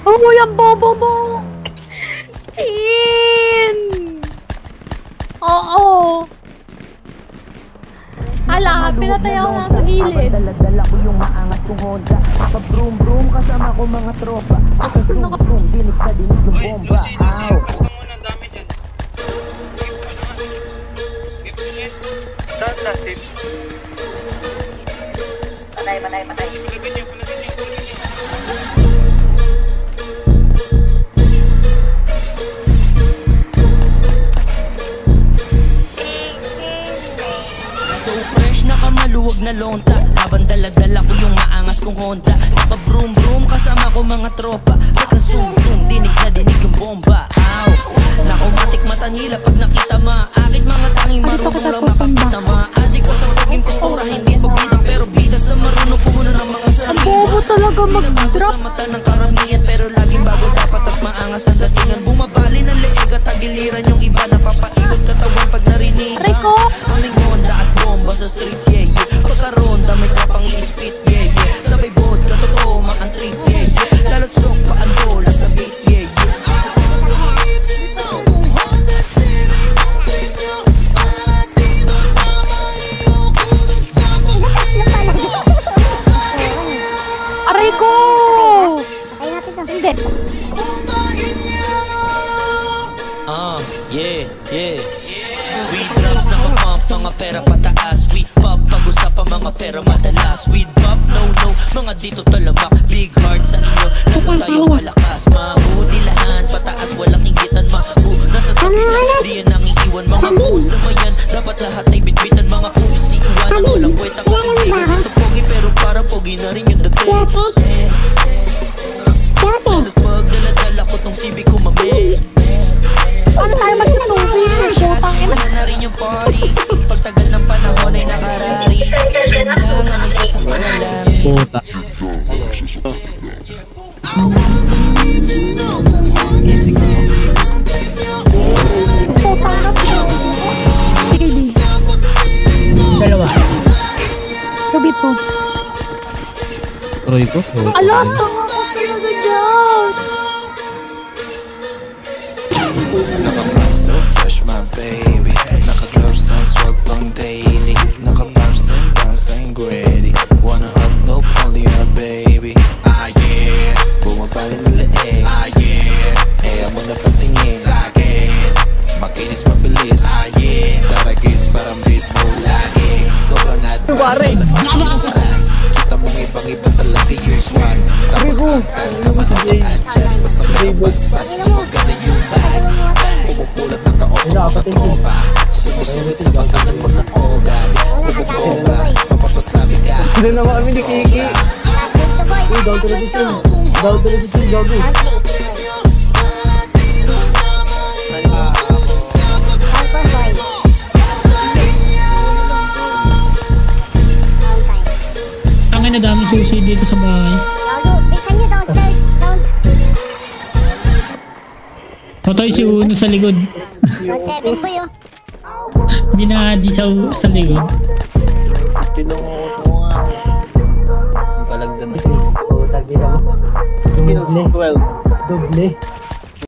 Oh, yung bobo mo! Chin! Oo! Ala, pinatay ako lang sa gilid. Dala ko yung maangat kong Honda. Pa-broom-broom kasama ko mga tropa. Pa-broom-broom, dinig sa dinig yung bomba. Ow! Patay. So fresh nakamaluwag na lonta. Habang dala-dala ko yung maangas kong Honda. Pa-broom-broom kasama ko mga tropa. Nagka-zoom-zoom, dinig na dinig yung bomba. Ow! Nakumatik mata nila pag nakita ma. Akit mga tanging marunong lang makakita ma. Adik ko sa paging postura, hindi pabida. Pero bida sa marunong puhunan ng mga sarili. Ang bobo talaga mag-drop. Sa mata ng karamihan pero laging bago dapat at maangas ang datingan. Bumabali ng leeg at tagiliran yung iba. Napapaikot katawan pag narinig. Rico! Aming Honda at bomba sa streets, yeah, yeah. Pagkaronda may kapang i-spit, yeah, yeah. Sabay vodka, totoo, makantrip, yeah, yeah. Lalo't sok pa ang bola sa beat, yeah, yeah. Aray ko! Hindi. Yeah. We drugs na kapump, mga pera pataas. We pop, pag-usapan mga pera madalas. We pop, no, mga dito talamak. Big heart sa inyo, lahat tayong malakas. Mahudilahan, pataas, walang inggitan. Nasa tabi na, di yan ang iiwan. Mga moves naman yan, dapat lahat ay bitbitan. Mga pusi, iwanan, walang kwenta kung hindi. Ito pogi, pero parang pogi na rin yung dati. Pag dala-dala ko tong CB ko mami. Ano tayo magtutuloy? Putang ina. Wala na rin yung party. Pagtagal ng panahon ay nakarari. Lang ang isa sa panalangin. Puta. Putang ina. Sige, di. Dalawa. Subit po. Roy ko. Ala, tanga ko talaga dyan. Naka-rock so fresh my baby. Naka-drop some swag pang daily. Naka-pops and dance I'm ready. Wanna hug no only my baby. Ah yeah, bumabali na leeg. Ah yeah, eh amo na patingin sa'kin. Makinis mabilis. Ah yeah, taragis parang baseball lagi. Sobrang advance. Kita mong ibang-iba talaga yung swag. Tapos angkas ka man adjust. Basta marabas-bas maganda yung bags. Pumupulat ng taon ng mga tropa. Sumusunod sa bangka ng mga ogag. Bumubomba, mapapasabi ka. Hindi na kami ni Kiki. Uy, daw television. Ang ina daming susi dito sa bahay. Totoy si Uno sa likod. Binahadi sa likod. Pinungot mo nga. Palagdan na. Puta, ginawa. Doble.